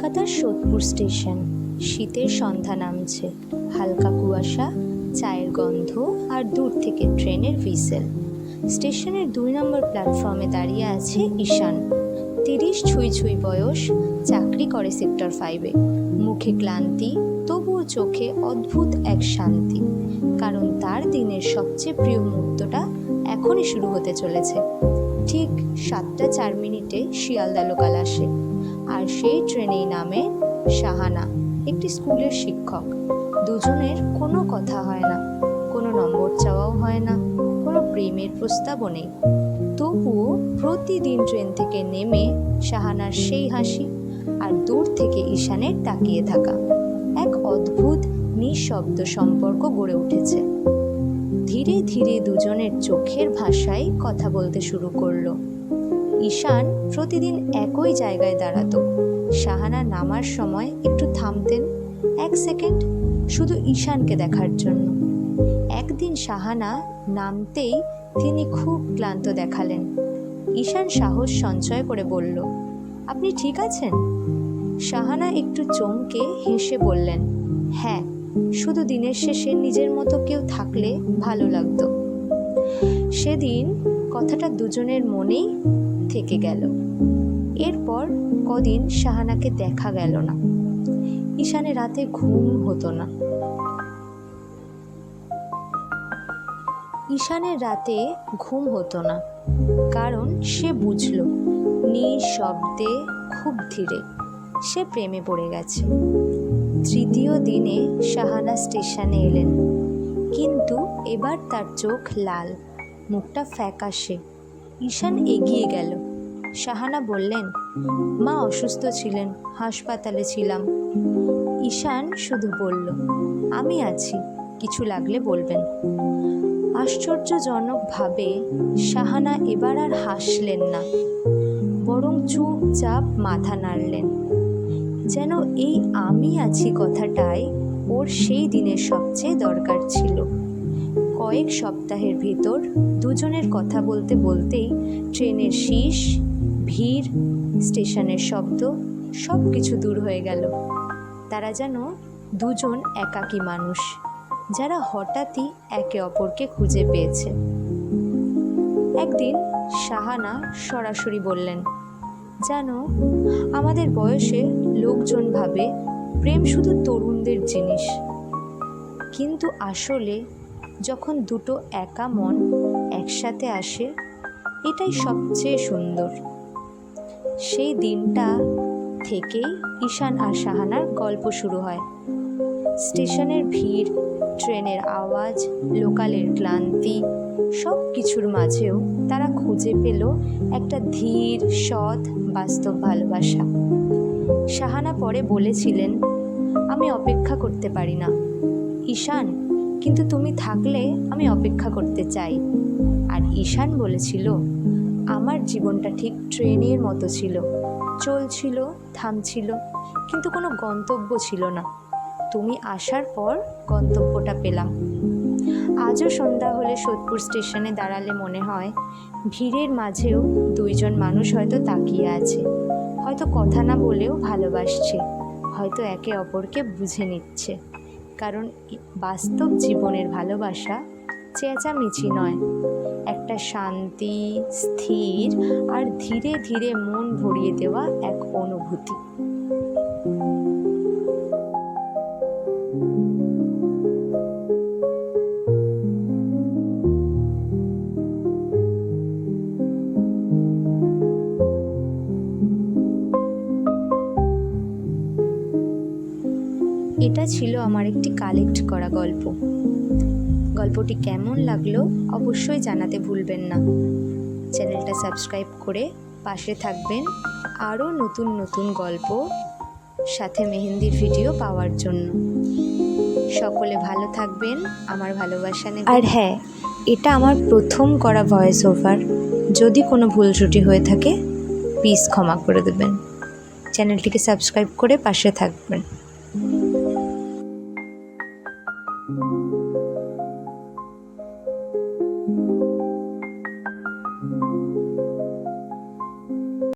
কলকাতার সোদপুর স্টেশন। শীতের সন্ধ্যা নামছে, হালকা কুয়াশা, চায়ের গন্ধ আর দূর থেকে ট্রেনের হুইসেল। স্টেশনের 2 নম্বর প্ল্যাটফর্মে দাঁড়িয়ে আছে ঈশান। 30 ছুঁই ছুঁই বয়স, চাকরি করে সেক্টর 5-এ। মুখে ক্লান্তি, তবুও চোখে অদ্ভুত এক শান্তি, কারণ তার দিনের সবচেয়ে প্রিয় মুহূর্তটা এখনই শুরু হতে চলেছে। ঠিক 7টা 4 মিনিটে শিয়ালদা লোকাল আসে, আর সেই ট্রেনেই নামে শাহানা, একটি স্কুলের শিক্ষক। দুজনের কোনো কথা হয় না, কোনো নম্বর চাওয়াও হয় না, কোনো প্রেমের প্রস্তাবও নেই। তবুও প্রতিদিন ট্রেন থেকে নেমে শাহানার সেই হাসি আর দূর থেকে ঈশানের তাকিয়ে থাকা, এক অদ্ভুত নিঃশব্দ সম্পর্ক গড়ে উঠেছে। ধীরে ধীরে দুজনের চোখের ভাষায় কথা বলতে শুরু করলো। ঈশান প্রতিদিন একই জায়গায় দাঁড়াতো। শাহানা নামার সময় একটু থামতেন, 1 সেকেন্ড, শুধু ঈশানকে দেখার জন্য। একদিন শাহানা নামতেই তিনি খুব ক্লান্ত দেখালেন। ঈশান সাহস সঞ্চয় করে বলল, আপনি ঠিক আছেন? শাহানা একটু চমকে হেসে বললেন, হ্যাঁ, শুধু দিনের শেষে নিজের মতো কেউ থাকলে ভালো লাগতো। সেদিন কথাটা দুজনের মনেই থেকে গেল। এরপর কদিন শাহানাকে দেখা গেল না। ঈশানের রাতে ঘুম হতো না। কারণ সে বুঝল নিঃশব্দে, খুব ধীরে সে প্রেমে পড়ে গেছে। 3য় দিনে শাহানা স্টেশনে এলেন, কিন্তু এবার তার চোখ লাল, মুখটা ফ্যাকাশে। ঈশান এগিয়ে গেল। শাহানা বললেন, মা অসুস্থ ছিলেন, হাসপাতালে ছিলাম। ঈশান শুধু বলল, আমি আছি, কিছু লাগলে বলবেন। আশ্চর্যজনকভাবে শাহানা এবার আর হাসলেন না, বরং চুপচাপ মাথা নাড়লেন, যেন এই আমি আছি কথাটাই ওর সেই দিনের সবচেয়ে দরকার ছিল। কয়েক সপ্তাহের ভিতর দুজনের কথা বলতে বলতেই ট্রেনের শীষ, ভিড়, স্টেশনের শব্দ সব কিছু দূর হয়ে গেল। তারা যেন দুজন একাকী মানুষ, যারা হঠাৎই একে অপরকে খুঁজে পেয়েছে। একদিন শাহানা সরাসরি বললেন, জানো, আমাদের বয়সে লোকজন ভাবে প্রেম শুধু তরুণদের জিনিস, কিন্তু আসলে যখন দুটো একা মন একসাথে আসে, এটাই সবচেয়ে সুন্দর। সেই দিনটা থেকেই ঈশান আর শাহানার গল্প শুরু হয়। স্টেশনের ভিড়, ট্রেনের আওয়াজ, লোকালের ক্লান্তি, সব কিছুর মাঝেও তারা খুঁজে পেল একটা ধীর, সৎ, বাস্তব ভালোবাসা। শাহানা পরে বলেছিলেন, আমি অপেক্ষা করতে পারি না ঈশান, কিন্তু তুমি থাকলে আমি অপেক্ষা করতে চাই। আর ঈশান বলেছিল, আমার জীবনটা ঠিক ট্রেনের মতো ছিল, চলছিল, থামছিল, কিন্তু কোনো গন্তব্য ছিল না। তুমি আসার পর গন্তব্যটা পেলাম। আজও সন্ধ্যা হলে সোদপুর স্টেশনে দাঁড়ালে মনে হয় ভিড়ের মাঝেও 2জন মানুষ হয়তো তাকিয়ে আছে, হয়তো কথা না বলেও ভালোবাসছে, হয়তো একে অপরকে বুঝে নিচ্ছে। কারণ বাস্তব জীবনের ভালোবাসা চেঁচামেচি নয়, একটা শান্তি, স্থির আর ধীরে ধীরে মন ভরিয়ে দেওয়া এক অনুভূতি। এটা ছিল আমার একটি কালেক্ট করা গল্প। গল্পটি কেমন লাগলো অবশ্যই জানাতে ভুলবেন না। চ্যানেলটা সাবস্ক্রাইব করে পাশে থাকবেন আরও নতুন নতুন গল্প, সাথে মেহেন্দির ভিডিও পাওয়ার জন্য। সকলে ভালো থাকবেন, আমার ভালোবাসা নেবেন। আর হ্যাঁ, এটা আমার প্রথম করা ভয়েস ওভার। যদি কোনো ভুল ত্রুটি হয়ে থাকে প্লিজ ক্ষমা করে দেবেন। চ্যানেলটিকে সাবস্ক্রাইব করে পাশে থাকবেন।